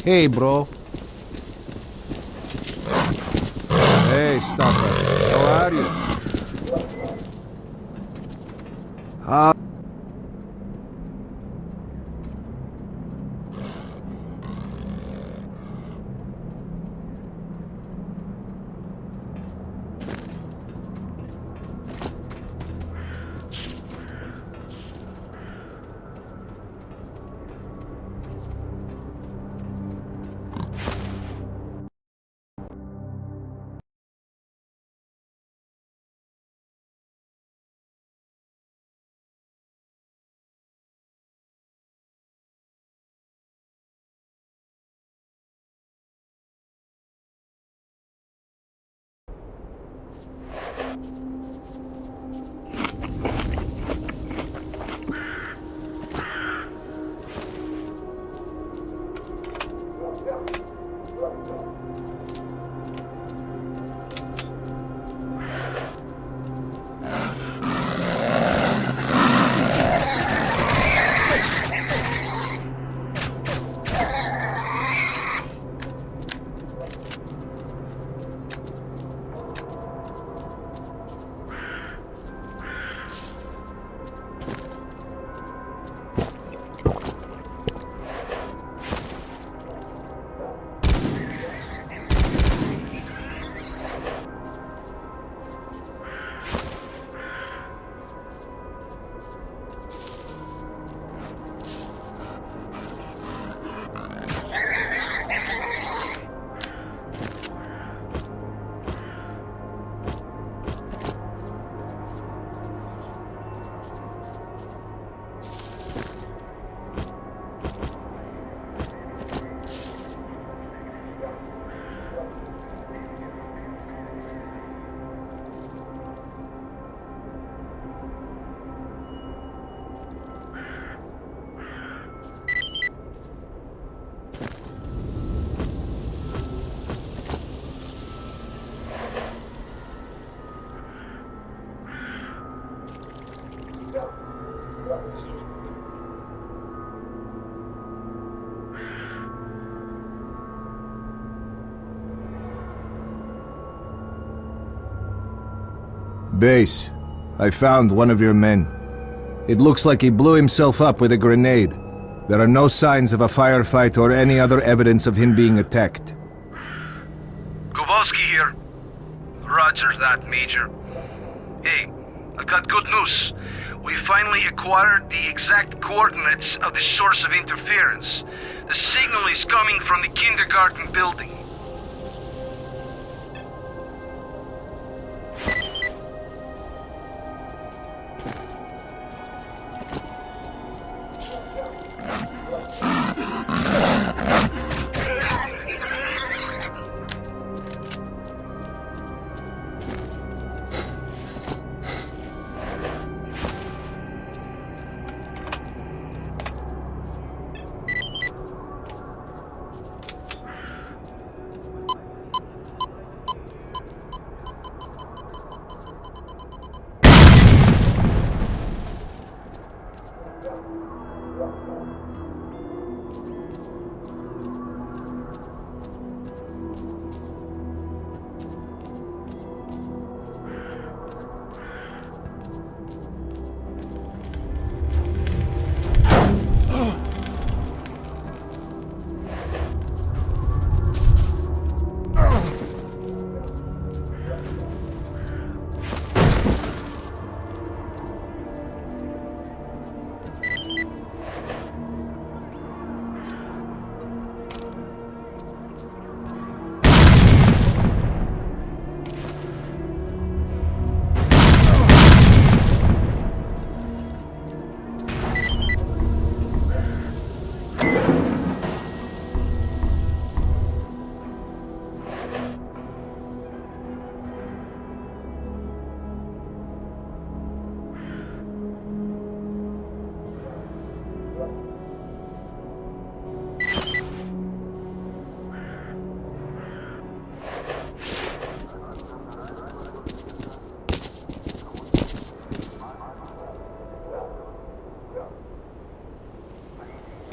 Hey, bro. Hey, Stalker. How are you? Base, I found one of your men. It looks like he blew himself up with a grenade. There are no signs of a firefight or any other evidence of him being attacked. Kowalski here. Roger that, Major. Hey, I got good news. We finally acquired the exact coordinates of the source of interference. The signal is coming from the kindergarten building.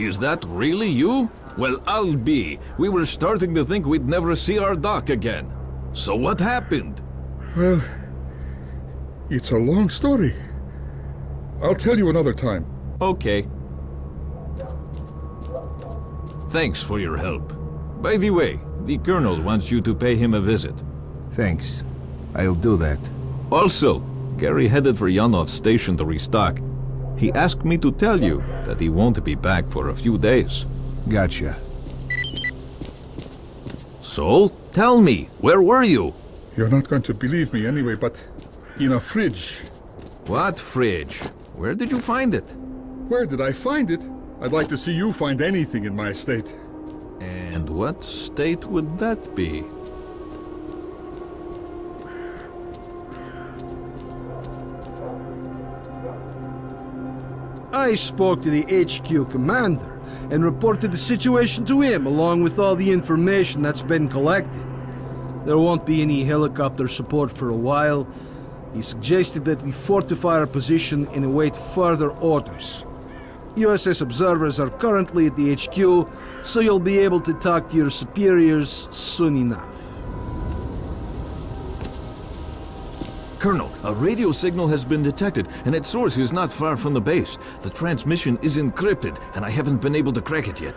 Is that really you? Well, I'll be. We were starting to think we'd never see our doc again. So what happened? Well, it's a long story. I'll tell you another time. Okay. Thanks for your help. By the way, the Colonel wants you to pay him a visit. Thanks. I'll do that. Also, Gary headed for Yanov's station to restock. He asked me to tell you that he won't be back for a few days. Gotcha. So, tell me, where were you? You're not going to believe me anyway, but in a fridge. What fridge? Where did you find it? Where did I find it? I'd like to see you find anything in my estate. And what state would that be? I spoke to the HQ commander and reported the situation to him along with all the information that's been collected. There won't be any helicopter support for a while. He suggested that we fortify our position and await further orders. USS observers are currently at the HQ, so you'll be able to talk to your superiors soon enough. Colonel, a radio signal has been detected, and its source is not far from the base. The transmission is encrypted, and I haven't been able to crack it yet.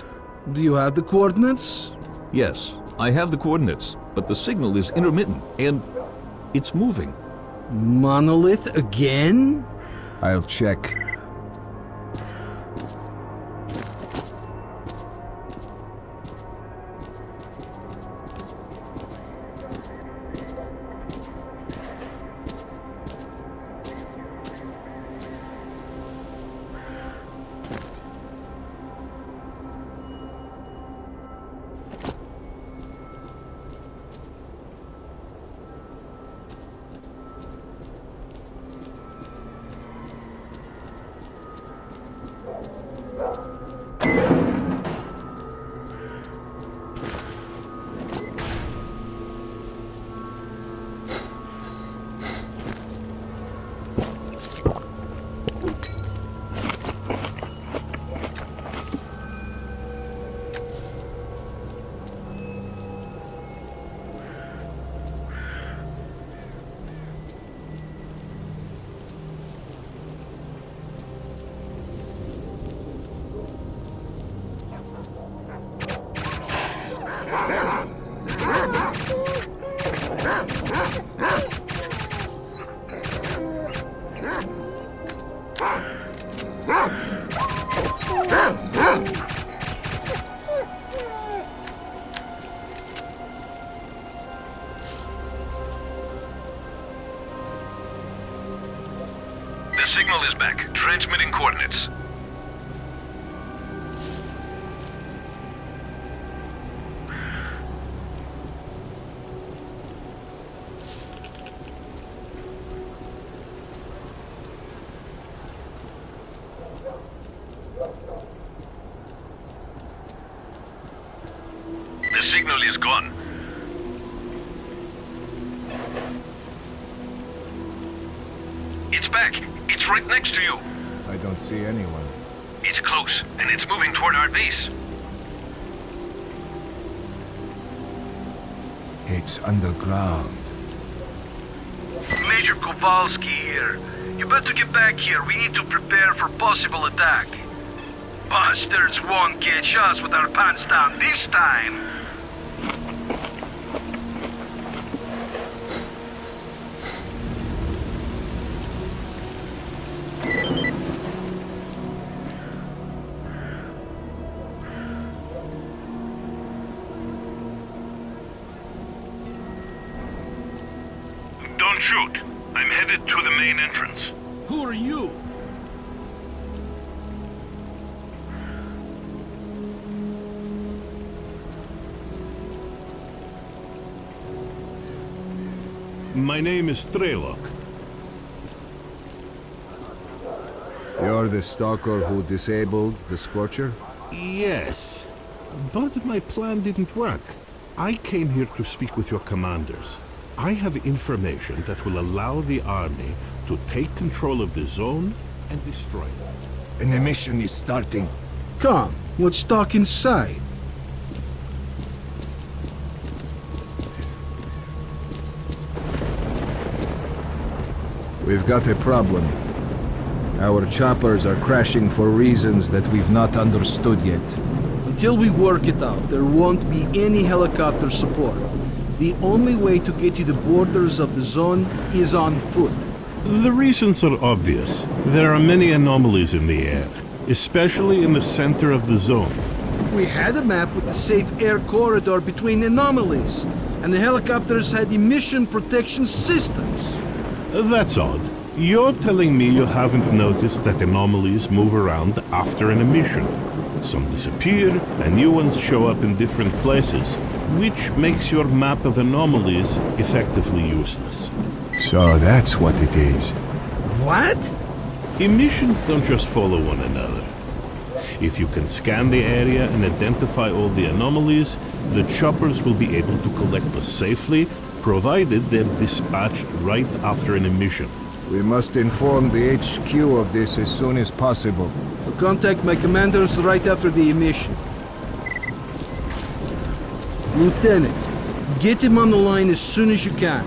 Do you have the coordinates? Yes, I have the coordinates, but the signal is intermittent, and it's moving. Monolith again? I'll check. The signal is back. Transmitting coordinates. The signal is gone. It's back. It's right next to you. I don't see anyone. It's close, and it's moving toward our base. It's underground. Major Kowalski here. You better get back here. We need to prepare for possible attack. Bastards won't catch us with our pants down this time. Don't shoot. I'm headed to the main entrance. Who are you? My name is S.T.A.L.K.E.R. You're the stalker who disabled the Scorcher? Yes, but my plan didn't work. I came here to speak with your commanders. I have information that will allow the army to take control of the zone and destroy it. And the mission is starting. Come, What's stuck inside? We've got a problem. Our choppers are crashing for reasons that we've not understood yet. Until we work it out, there won't be any helicopter support. The only way to get to the borders of the zone is on foot. The reasons are obvious. There are many anomalies in the air, especially in the center of the zone. We had a map with the safe air corridor between anomalies, and the helicopters had emission protection systems. That's odd. You're telling me you haven't noticed that anomalies move around after an emission. Some disappear, and new ones show up in different places, which makes your map of anomalies effectively useless. So that's what it is. What? Emissions don't just follow one another. If you can scan the area and identify all the anomalies, the choppers will be able to collect us safely, provided they're dispatched right after an emission. We must inform the HQ of this as soon as possible. I'll contact my commanders right after the emission. Lieutenant, get him on the line as soon as you can.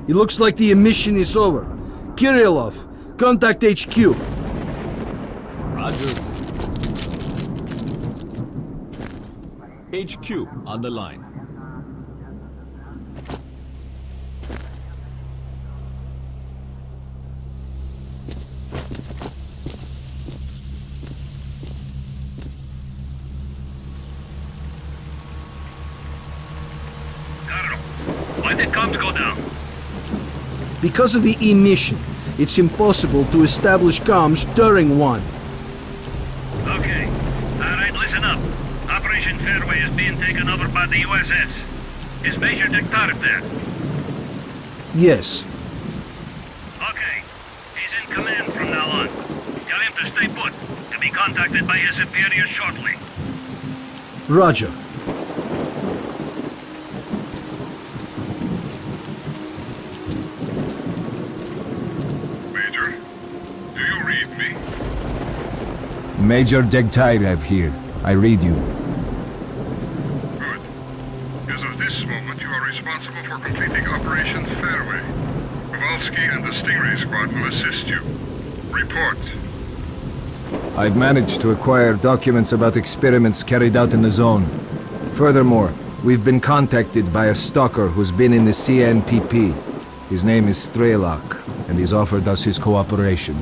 It looks like the emission is over. Kirillov, contact HQ. Roger. HQ on the line. Colonel, why did comms go down? Because of the emission, it's impossible to establish comms during one. Okay. Alright, listen up. Operation Fairway is being taken over by the USS. Is Major S.T.A.L.K.E.R there? Yes. Okay. He's in command from now on. Tell him to stay put, to be contacted by his superiors shortly. Roger. Major, do you read me? Major S.T.A.L.K.E.R here. I read you. Good. As of this moment, you are responsible for completing Operation Fairway. Kowalski and the Stingray Squad will assist you. Report. I've managed to acquire documents about experiments carried out in the zone. Furthermore, we've been contacted by a stalker who's been in the CNPP. His name is S.T.A.L.K.E.R, and he's offered us his cooperation.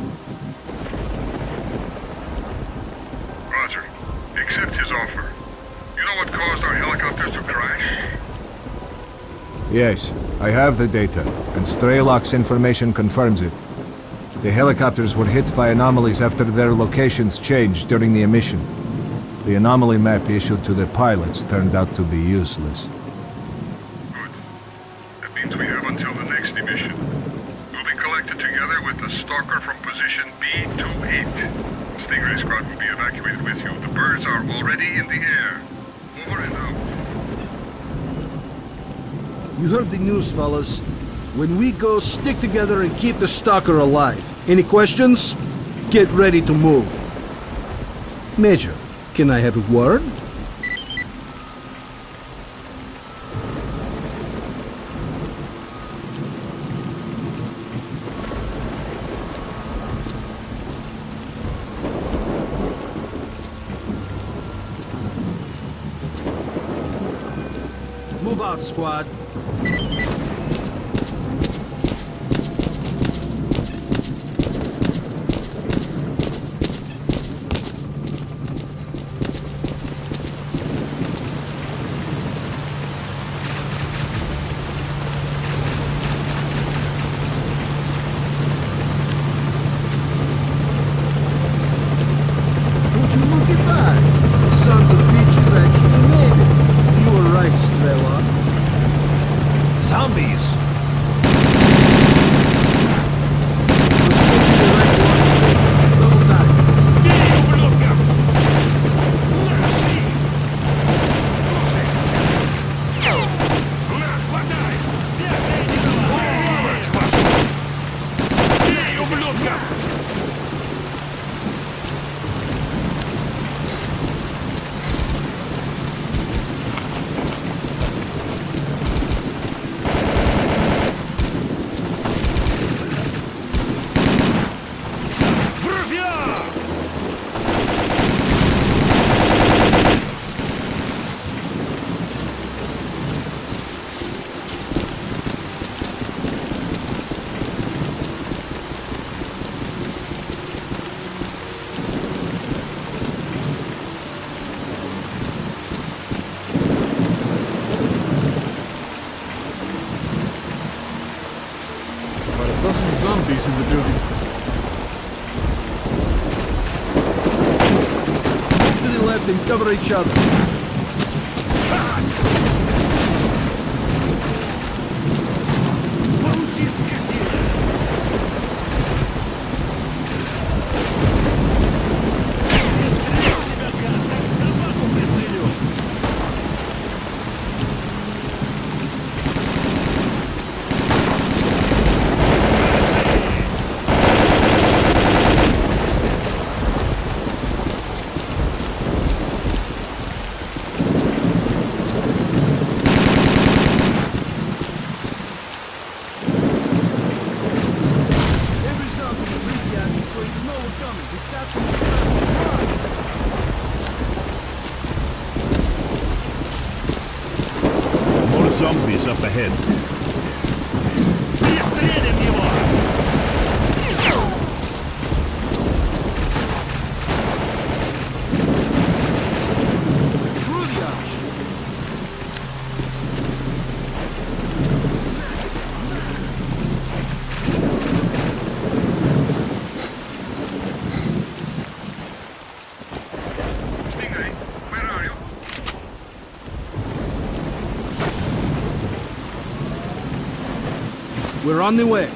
Roger. Accept his offer. You know what caused our helicopters to crash? Yes, I have the data, and S.T.A.L.K.E.'s information confirms it. The helicopters were hit by anomalies after their locations changed during the emission. The anomaly map issued to the pilots turned out to be useless. Good. That means we have until the next emission. We'll be collected together with the stalker from position B28. The Stingray Squad will be evacuated with you. The birds are already in the air. Over and out. You heard the news, fellas. When we go, stick together and keep the stalker alive. Any questions? Get ready to move. Major, can I have a word? Move out, squad. Would you look at that? The sons of bitches actually made it. You were right, S.T.A.L.K.E.R. Zombies! Double time. About a dozen zombies in the building. Move to the left and cover each other. Every zombie in Pripyat is going to know we're coming. We've got to run. More zombies up ahead. We're on the way.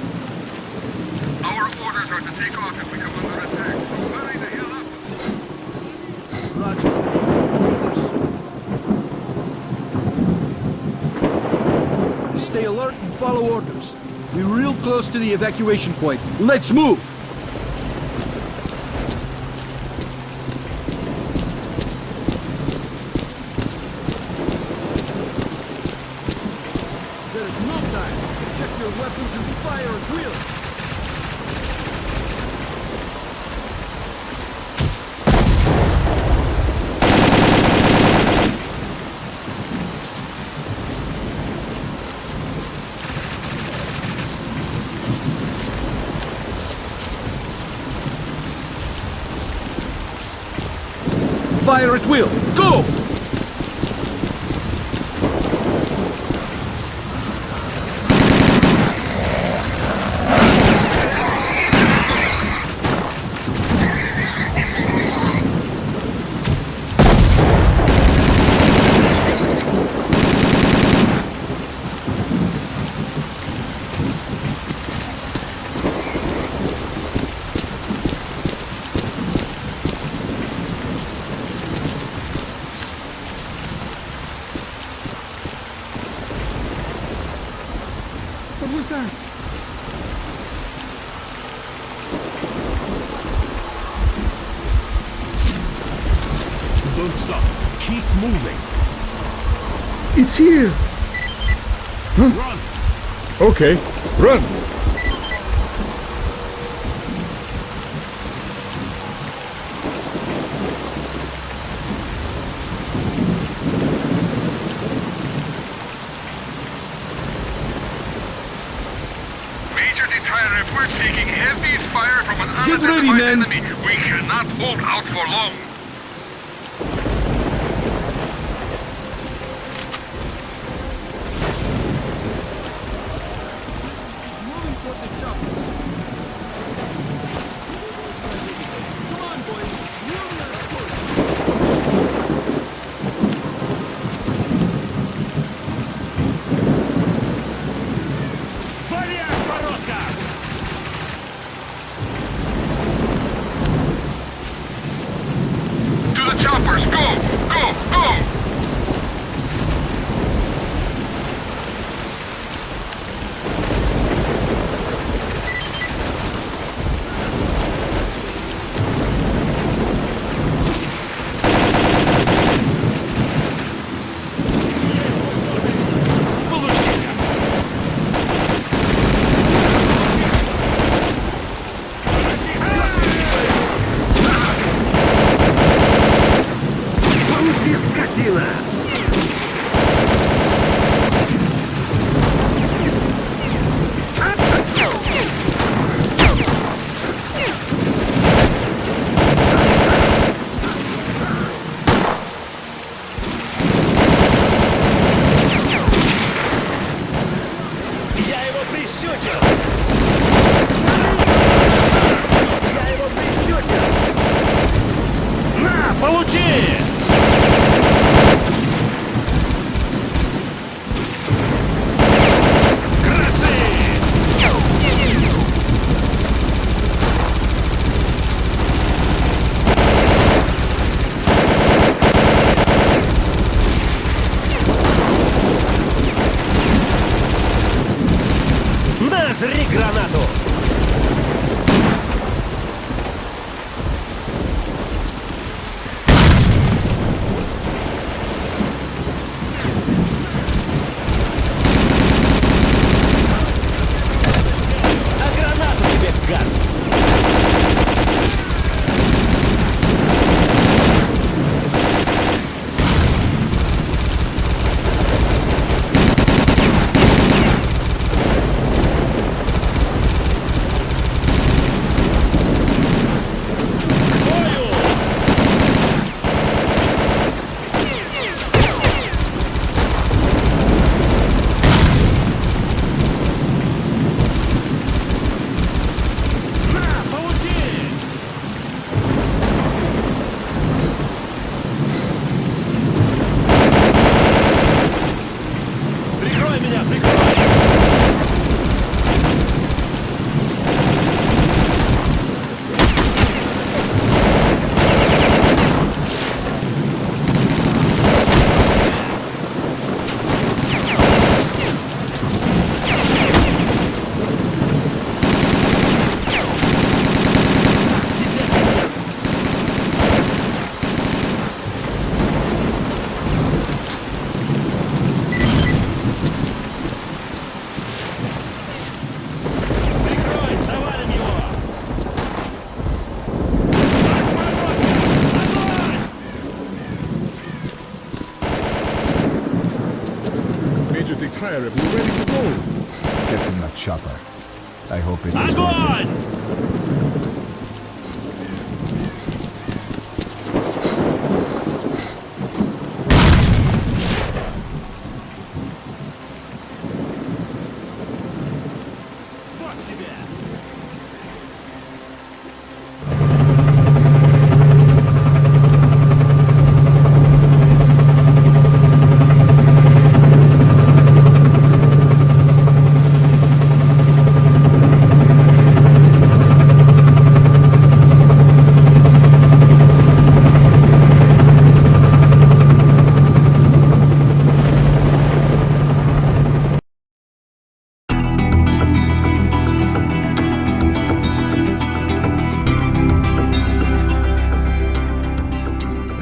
Our orders are to take off if we come under attack, so hurry the hell up. Roger. Stay alert and follow orders. We're real close to the evacuation point. Let's move! There's no time. Check your weapons and fire at will. Fire at will. Go! What was that? Don't stop. Keep moving. It's here! Run! Okay, run! Major Detailer, we're taking heavy fire from an Get ready, unidentified men. enemy. We cannot hold out for long. Moving toward the chopper. Come on, boys. Move that push. To the choppers, go! Go! Go! Жри гранату! S.T.A.L.K.E.R be ready to go. Get in that chopper. I hope it... Agor!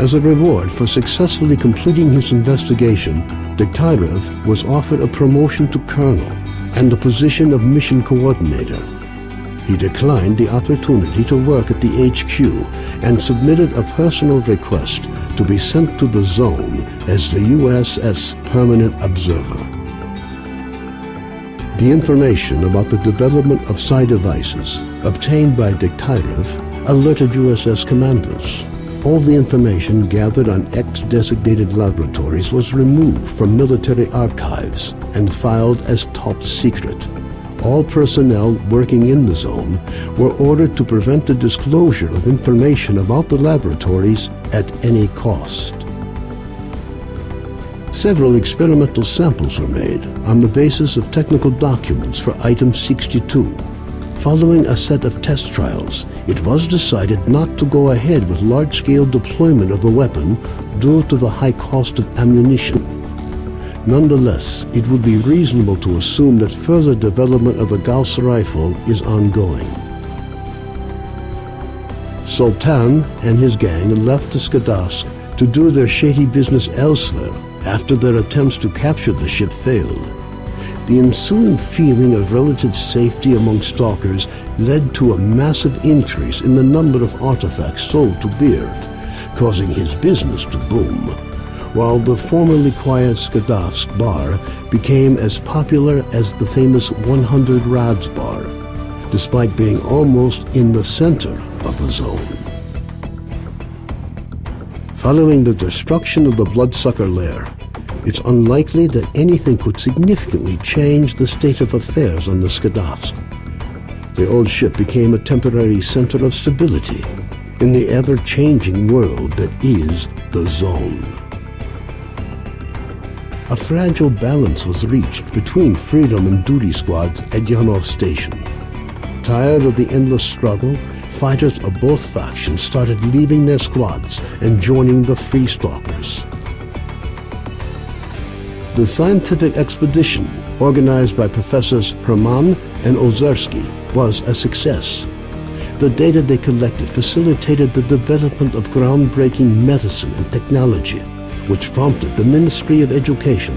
As a reward for successfully completing his investigation, S.T.A.L.K.E.R was offered a promotion to colonel and the position of mission coordinator. He declined the opportunity to work at the HQ and submitted a personal request to be sent to the zone as the USS Permanent Observer. The information about the development of psi devices obtained by S.T.A.L.K.E.R alerted USS commanders. All the information gathered on X-designated laboratories was removed from military archives and filed as top secret. All personnel working in the zone were ordered to prevent the disclosure of information about the laboratories at any cost. Several experimental samples were made on the basis of technical documents for Item 62. Following a set of test trials, it was decided not to go ahead with large-scale deployment of the weapon due to the high cost of ammunition. Nonetheless, it would be reasonable to assume that further development of the Gauss rifle is ongoing. Sultan and his gang left the Skadovsk to do their shady business elsewhere after their attempts to capture the ship failed. The ensuing feeling of relative safety among stalkers led to a massive increase in the number of artifacts sold to Beard, causing his business to boom, while the formerly quiet Skadovsk bar became as popular as the famous 100 Rods bar, despite being almost in the center of the zone. Following the destruction of the Bloodsucker lair, it's unlikely that anything could significantly change the state of affairs on the Skadovsk. The old ship became a temporary center of stability in the ever-changing world that is the Zone. A fragile balance was reached between freedom and duty squads at Yanov Station. Tired of the endless struggle, fighters of both factions started leaving their squads and joining the Free Stalkers. The scientific expedition, organized by Professors Herman and Ozersky, was a success. The data they collected facilitated the development of groundbreaking medicine and technology, which prompted the Ministry of Education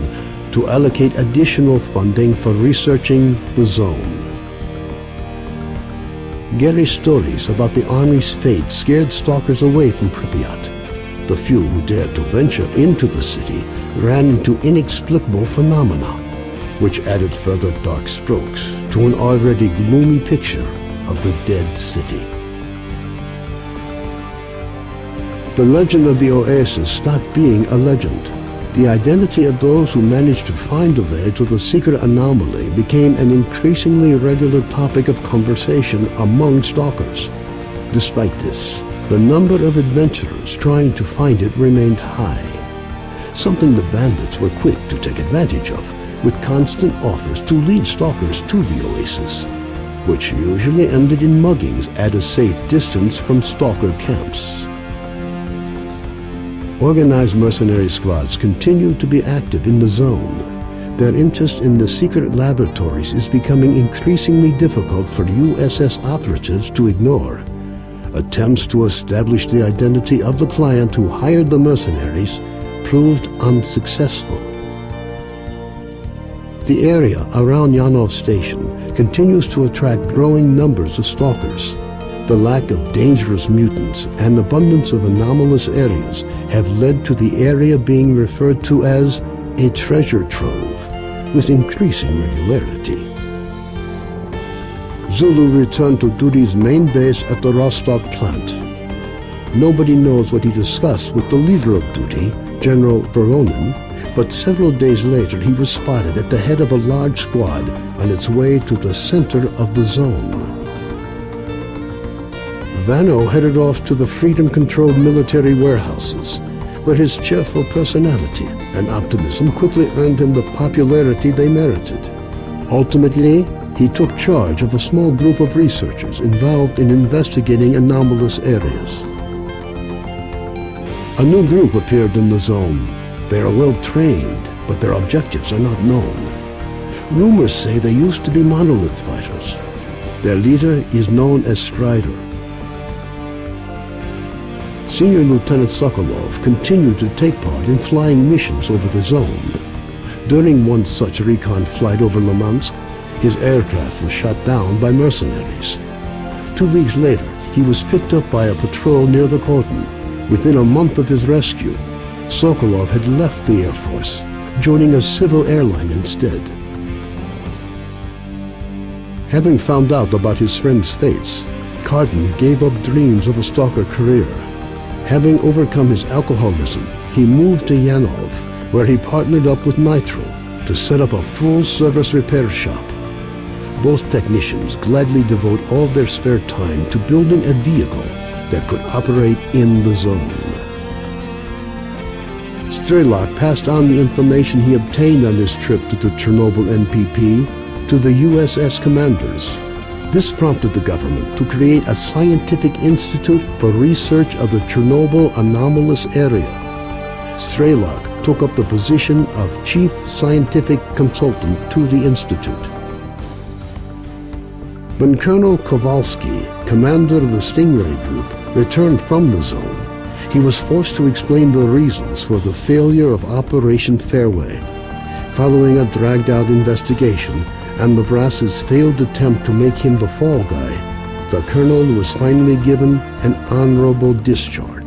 to allocate additional funding for researching the Zone. Gary's stories about the Army's fate scared stalkers away from Pripyat. The few who dared to venture into the city ran into inexplicable phenomena, which added further dark strokes to an already gloomy picture of the dead city. The legend of the Oasis stopped being a legend. The identity of those who managed to find a way to the secret anomaly became an increasingly regular topic of conversation among stalkers. Despite this, the number of adventurers trying to find it remained high, something the bandits were quick to take advantage of, with constant offers to lead stalkers to the Oasis, which usually ended in muggings at a safe distance from stalker camps. Organized mercenary squads continue to be active in the Zone. Their interest in the secret laboratories is becoming increasingly difficult for USS operatives to ignore. Attempts to establish the identity of the client who hired the mercenaries proved unsuccessful. The area around Yanov Station continues to attract growing numbers of stalkers. The lack of dangerous mutants and abundance of anomalous areas have led to the area being referred to as a treasure trove, with increasing regularity. Zulu returned to Duty's main base at the Rostock plant. Nobody knows what he discussed with the leader of Duty, General Veronin, but several days later he was spotted at the head of a large squad on its way to the center of the zone. Vano headed off to the Freedom-controlled military warehouses, where his cheerful personality and optimism quickly earned him the popularity they merited. Ultimately, he took charge of a small group of researchers involved in investigating anomalous areas. A new group appeared in the zone. They are well trained, but their objectives are not known. Rumors say they used to be monolith fighters. Their leader is known as Strider. Senior Lieutenant Sokolov continued to take part in flying missions over the zone. During one such recon flight over Limansk, his aircraft was shot down by mercenaries. 2 weeks later, he was picked up by a patrol near the cordon. Within a month of his rescue, Sokolov had left the Air Force, joining a civil airline instead. Having found out about his friend's fates, Cardin gave up dreams of a stalker career. Having overcome his alcoholism, he moved to Yanov, where he partnered up with Nitro to set up a full-service repair shop. Both technicians gladly devote all their spare time to building a vehicle that could operate in the zone. S.T.A.L.K.E.R passed on the information he obtained on his trip to the Chernobyl NPP to the USS commanders. This prompted the government to create a scientific institute for research of the Chernobyl anomalous area. S.T.A.L.K.E.R took up the position of chief scientific consultant to the institute. When Colonel Kowalski, commander of the Stingray Group, returned from the zone, he was forced to explain the reasons for the failure of Operation Fairway. Following a dragged-out investigation and the brass's failed attempt to make him the fall guy, the colonel was finally given an honorable discharge.